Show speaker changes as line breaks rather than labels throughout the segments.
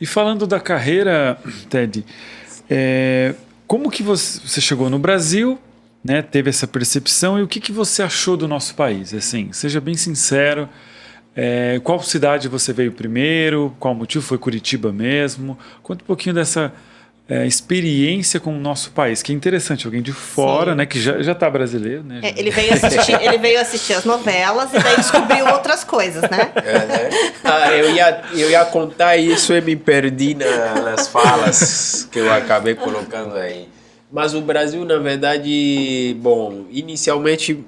E falando da carreira, Ted, como que você chegou no Brasil, né, teve essa percepção e o que você achou do nosso país? Assim, seja bem sincero, qual cidade você veio primeiro, qual motivo, foi Curitiba mesmo? Conta um pouquinho dessa experiência com o nosso país, que é interessante, alguém de fora, né, que já está brasileiro, né?
Ele veio assistir as novelas e daí descobriu outras coisas, né?
Eu ia contar isso e me perdi nas falas que eu acabei colocando aí. Mas o Brasil, na verdade, bom, inicialmente,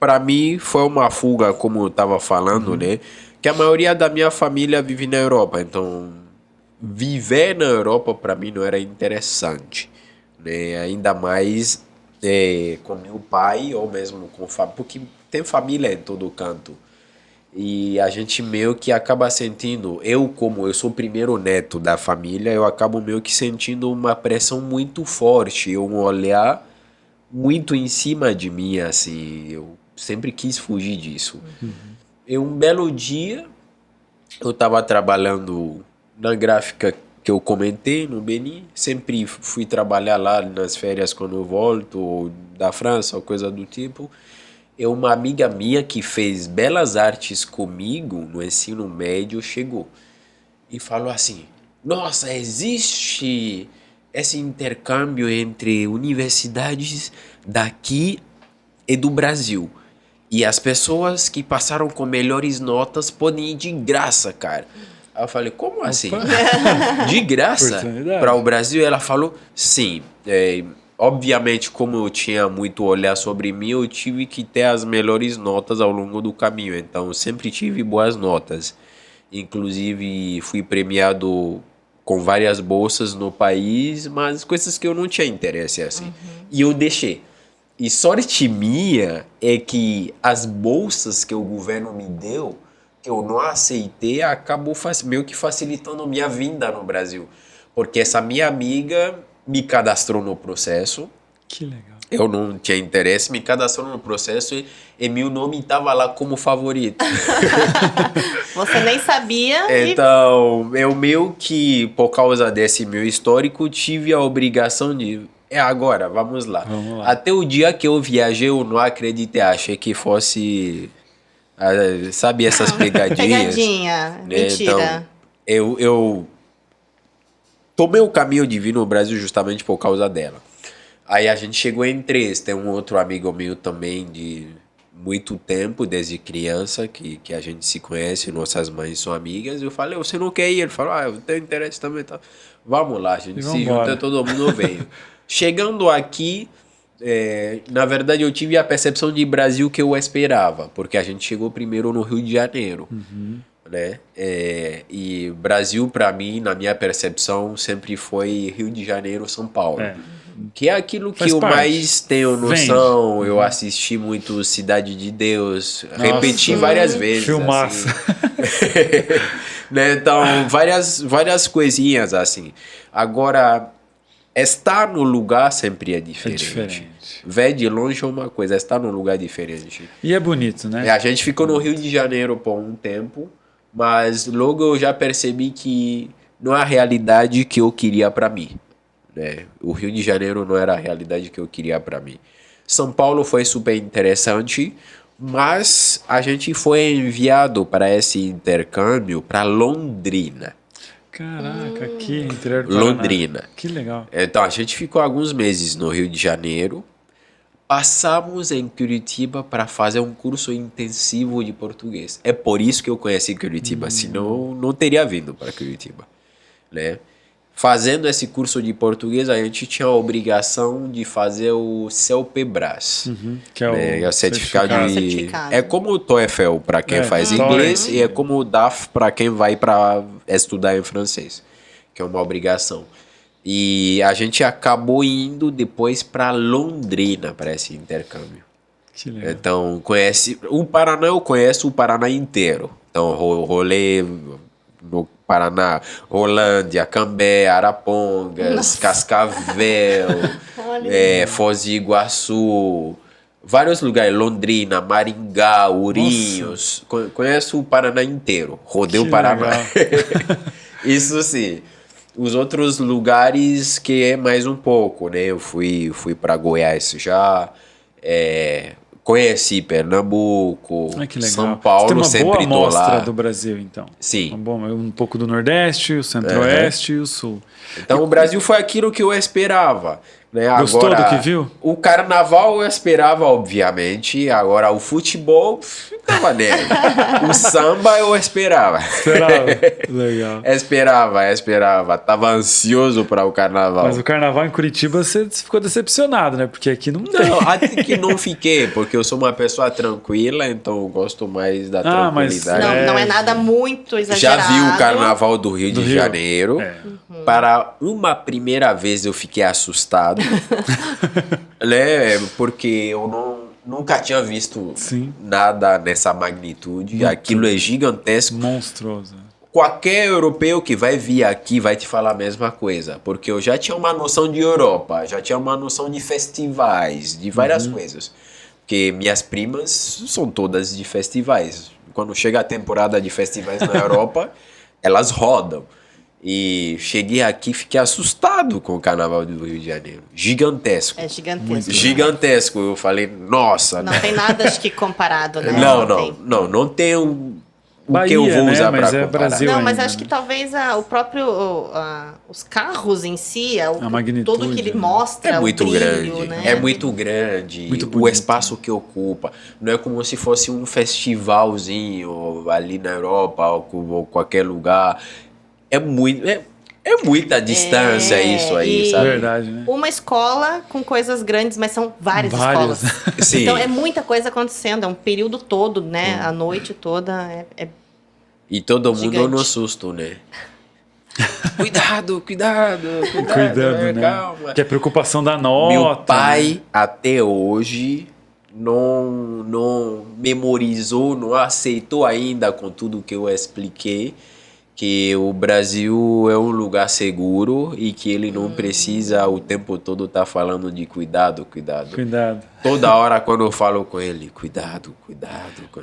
para mim, foi uma fuga, como eu estava falando, né? Que a maioria da minha família vive na Europa, então viver na Europa para mim não era interessante, né? Ainda mais com meu pai ou mesmo com família, porque tem família em todo canto. E a gente meio que acaba sentindo, como eu sou o primeiro neto da família, eu acabo meio que sentindo uma pressão muito forte, um olhar muito em cima de mim, assim, eu sempre quis fugir disso. E um belo dia, eu estava trabalhando na gráfica que eu comentei no Benin, sempre fui trabalhar lá nas férias quando eu volto, ou da França, ou coisa do tipo. Uma amiga minha que fez belas artes comigo no ensino médio chegou e falou assim: nossa, existe esse intercâmbio entre universidades daqui e do Brasil. E as pessoas que passaram com melhores notas podem ir de graça, cara. Aí eu falei, como assim? De graça para o Brasil? Ela falou, sim. Obviamente, como eu tinha muito olhar sobre mim, eu tive que ter as melhores notas ao longo do caminho. Então, eu sempre tive boas notas. Inclusive, fui premiado com várias bolsas no país, mas coisas que eu não tinha interesse, assim. E eu deixei. E sorte minha é que as bolsas que o governo me deu, que eu não aceitei, acabou meio que facilitando minha vinda no Brasil. Porque essa minha amiga me cadastrou no processo.
Que legal.
Eu não tinha interesse, me cadastrou no processo e meu nome estava lá como favorito.
Você nem sabia.
Então, eu meio que, por causa desse meu histórico, tive a obrigação de... agora, vamos lá. Até o dia que eu viajei, eu não acreditei, achei que fosse... sabe essas pegadinhas?
Pegadinha, mentira.
Então, eu tomei o caminho de vir no Brasil justamente por causa dela. Aí a gente chegou em 3, tem um outro amigo meu também de muito tempo, desde criança, que a gente se conhece, nossas mães são amigas. Eu falei, você não quer ir? Ele falou, eu tenho interesse também. Tá. Vamos lá, a gente se junta, todo mundo veio. Chegando aqui, na verdade eu tive a percepção de Brasil que eu esperava, porque a gente chegou primeiro no Rio de Janeiro. Né? E Brasil, para mim, na minha percepção, sempre foi Rio de Janeiro, São Paulo. Que é aquilo que eu mais tenho noção. Eu assisti muito Cidade de Deus, repeti várias vezes.
Filmaço.
Assim. Né? Então, várias coisinhas assim. Agora, estar no lugar sempre é diferente. Ver de longe é uma coisa, estar num lugar diferente.
E é bonito, né?
A gente ficou no Rio de Janeiro por um tempo, mas logo eu já percebi que não é a realidade que eu queria para mim. Né? O Rio de Janeiro não era a realidade que eu queria para mim. São Paulo foi super interessante, mas a gente foi enviado para esse intercâmbio para Londrina.
Caraca, aqui interior do Paraná.
Londrina.
Que legal.
Então a gente ficou alguns meses no Rio de Janeiro. Passamos em Curitiba para fazer um curso intensivo de português. É por isso que eu conheci Curitiba, senão não teria vindo para Curitiba, né? Fazendo esse curso de português, a gente tinha a obrigação de fazer o CELPE-BRAS,
que é
o certificado de... É como o TOEFL para quem faz inglês e é como o DAF para quem vai para estudar em francês, que é uma obrigação. E a gente acabou indo depois para Londrina para esse intercâmbio.
Que legal.
Então, conhece... O Paraná, eu conheço o Paraná inteiro. Então, rolê no Paraná, Rolândia, Cambé, Arapongas, Cascavel, Foz do Iguaçu, vários lugares, Londrina, Maringá, Ourinhos. Conheço o Paraná inteiro, rodei o Paraná. Isso sim. Os outros lugares que é mais um pouco, né? Eu fui para Goiás já, conheci Pernambuco,
Ai, que legal.
São Paulo,
Você tem uma
sempre
boa
tô
amostra
lá.
do Brasil, então.
Sim.
Um pouco do Nordeste, o Centro-Oeste e o Sul.
Então o Brasil foi aquilo que eu esperava. Né?
Gostou
Agora,
do que viu?
O carnaval eu esperava, obviamente. Agora o futebol, tava nele. O samba eu esperava.
Esperava. Legal.
Esperava. Tava ansioso para o carnaval.
Mas o carnaval em Curitiba você ficou decepcionado, né? Porque aqui não tem.
Não, até que não fiquei, porque eu sou uma pessoa tranquila, então eu gosto mais da tranquilidade.
Não é nada muito exagerado.
Já vi o carnaval do Rio de Janeiro.
É.
Para uma primeira vez eu fiquei assustado, né? Porque eu nunca tinha visto nada nessa magnitude. Aquilo é gigantesco.
Monstruoso.
Qualquer europeu que vai vir aqui vai te falar a mesma coisa, porque eu já tinha uma noção de Europa, já tinha uma noção de festivais, de várias coisas. Porque minhas primas são todas de festivais. Quando chega a temporada de festivais na Europa, elas rodam. E cheguei aqui e fiquei assustado com o Carnaval do Rio de Janeiro. Gigantesco.
É gigantesco.
Gigantesco. Eu falei, nossa.
Não tem nada acho que comparado, né?
Não tem o
Bahia,
que eu vou usar
mas
para
é
comparar.
Brasil
Não, mas
ainda,
acho que talvez o próprio os carros em si,
a magnitude,
tudo que ele mostra,
É muito
o brilho,
grande,
né?
é muito grande,
Muito
o
bonito.
espaço que ocupa. Não é como se fosse um festivalzinho ali na Europa ou qualquer lugar. É muita distância isso aí, sabe?
Verdade, né?
Uma escola com coisas grandes, mas são várias
Várias.
escolas.
Sim.
Então é muita coisa acontecendo, é um período todo, né? A noite toda
E todo mundo
Gigante.
no susto, né? Cuidado, cuidado,
Cuidando, né?
calma.
Que é preocupação da nota.
Meu pai,
né?
até hoje, não memorizou, não aceitou ainda com tudo que eu expliquei, que o Brasil é um lugar seguro e que ele não precisa o tempo todo estar falando de cuidado.
Cuidado.
Toda hora quando eu falo com ele, cuidado com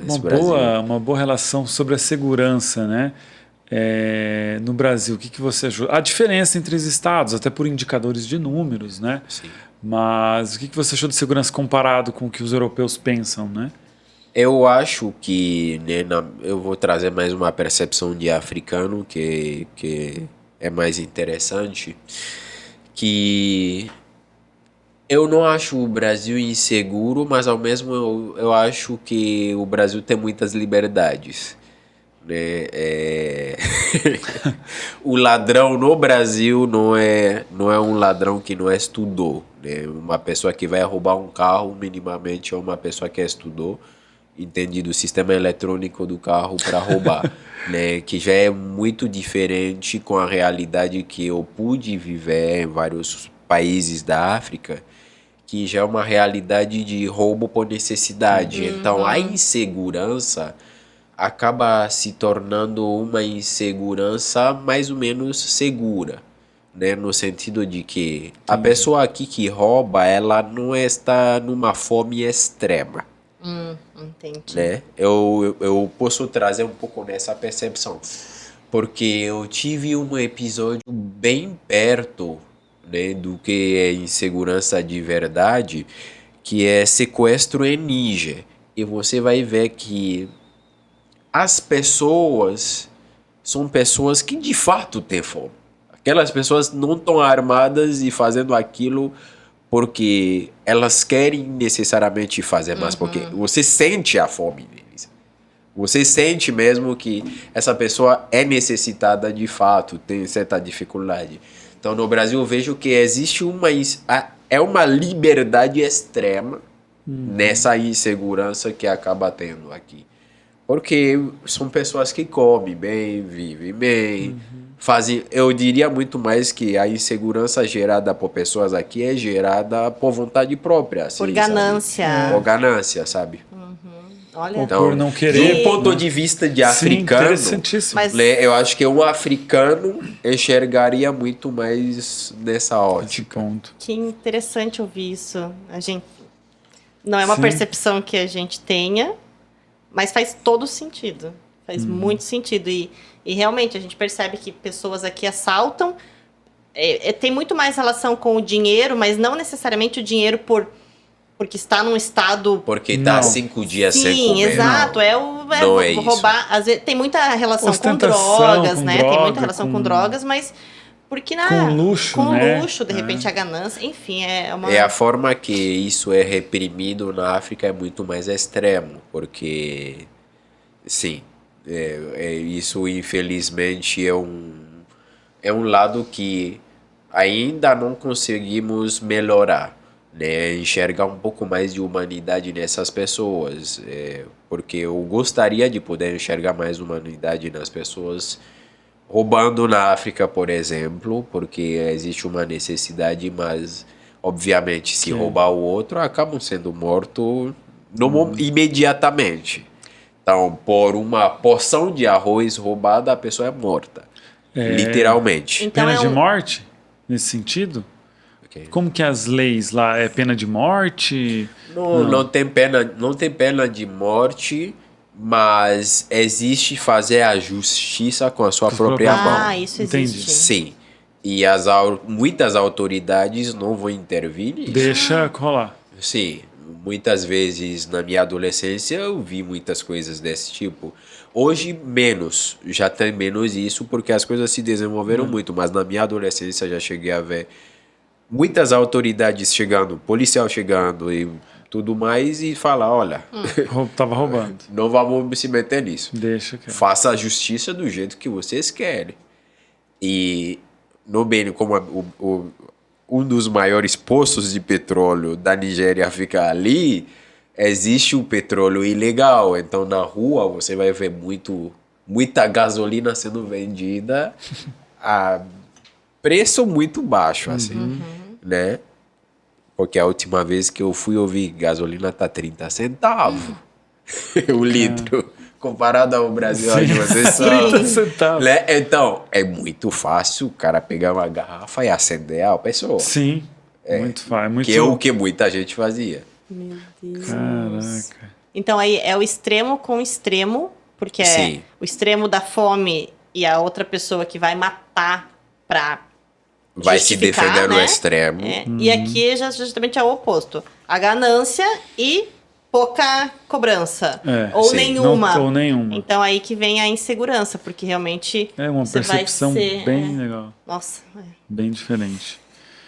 esse Brasil.
Uma boa relação sobre a segurança, né? No Brasil, o que você achou? A diferença entre os estados, até por indicadores de números, né?
Sim.
Mas o que você achou de segurança comparado com o que os europeus pensam, né?
Eu acho que, né, eu vou trazer mais uma percepção de africano que é mais interessante, que eu não acho o Brasil inseguro, mas ao mesmo eu acho que o Brasil tem muitas liberdades. Né? O ladrão no Brasil não é um ladrão que não estudou. Né? Uma pessoa que vai roubar um carro minimamente é uma pessoa que estudou, entende do sistema eletrônico do carro para roubar, né? Que já é muito diferente com a realidade que eu pude viver em vários países da África, que já é uma realidade de roubo por necessidade. Então a insegurança acaba se tornando uma insegurança mais ou menos segura, né? No sentido de que a pessoa aqui que rouba, ela não está numa fome extrema.
Entendi.
Né? Eu posso trazer um pouco nessa percepção, porque eu tive um episódio bem perto, né, do que é insegurança de verdade, que é sequestro em Níger. E você vai ver que as pessoas são pessoas que de fato têm fome. Aquelas pessoas não estão armadas e fazendo aquilo porque elas querem necessariamente fazer, mas porque você sente a fome deles. Você sente mesmo que essa pessoa é necessitada de fato, tem certa dificuldade. Então no Brasil eu vejo que existe uma liberdade extrema nessa insegurança que acaba tendo aqui. Porque são pessoas que comem bem, vivem bem, eu diria muito mais que a insegurança gerada por pessoas aqui é gerada por vontade própria. Assim,
Por ganância.
Sabe? Por ganância, sabe?
Olha,
Então,
por não querer,
de um ponto de vista de
Sim,
africano,
interessantíssimo.
Mas-
né, eu acho que um africano enxergaria muito mais nessa
De
ótica.
ponto.
que interessante ouvir isso. A gente não é uma
Sim.
percepção que a gente tenha, mas faz todo sentido. Faz muito sentido. E realmente a gente percebe que pessoas aqui assaltam. Tem muito mais relação com o dinheiro, mas não necessariamente o dinheiro porque está num estado...
Porque está
Não.
5 dias sem
Sim,
comer.
exato.
Não é isso.
Roubar. Às vezes, tem muita relação com
Ostentação,
drogas,
com
né? Tem
droga,
muita relação com drogas, mas porque
com luxo,
com
né?
luxo, de repente a ganância, enfim, é uma...
É a forma que isso é reprimido na África é muito mais extremo, porque, sim, isso infelizmente é um lado que ainda não conseguimos melhorar, né? Enxergar um pouco mais de humanidade nessas pessoas, porque eu gostaria de poder enxergar mais humanidade nas pessoas roubando na África, por exemplo, porque existe uma necessidade, mas obviamente se roubar o outro acabam sendo mortos imediatamente. Então, por uma porção de arroz roubada, a pessoa é morta, literalmente.
Então,
Pena
é
de
um-
morte, nesse sentido?
Ok.
Como que as leis lá, é pena de morte?
Não tem pena de morte, mas existe fazer a justiça com a sua própria mão.
Ah, isso
Entendi.
existe.
Sim. E muitas autoridades não vão intervir nisso.
Deixa rolar.
Sim. Muitas vezes na minha adolescência eu vi muitas coisas desse tipo. Hoje menos, já tem menos isso porque as coisas se desenvolveram muito, mas na minha adolescência já cheguei a ver muitas autoridades chegando, policial chegando e tudo mais e falar, olha,
Tava roubando.
não vamos se meter nisso.
Deixa que...
Faça a justiça do jeito que vocês querem. E no Benin, como um dos maiores poços de petróleo da Nigéria fica ali, existe o petróleo ilegal. Então na rua você vai ver muita gasolina sendo vendida a preço muito baixo, assim, né? Porque a última vez que eu fui ouvir gasolina tá 30 centavos o litro. Comparado ao Brasil, onde vocês são.
30 centavos.
Né? Então, é muito fácil o cara pegar uma garrafa e acender a pessoa.
Sim, muito fácil. Muito...
Que é o que muita gente fazia.
Meu Deus.
Caraca.
Então aí é o extremo com o extremo, porque é
Sim.
o extremo da fome e a outra pessoa que vai matar pra
Vai se
justificar,
defender no
né?
extremo.
E aqui justamente é o oposto. A ganância e pouca cobrança. Ou
sim.
nenhuma.
Não, ou nenhuma.
Então aí que vem a insegurança, porque realmente
É uma
você vai
percepção
ser,
bem legal.
Nossa,
Bem diferente.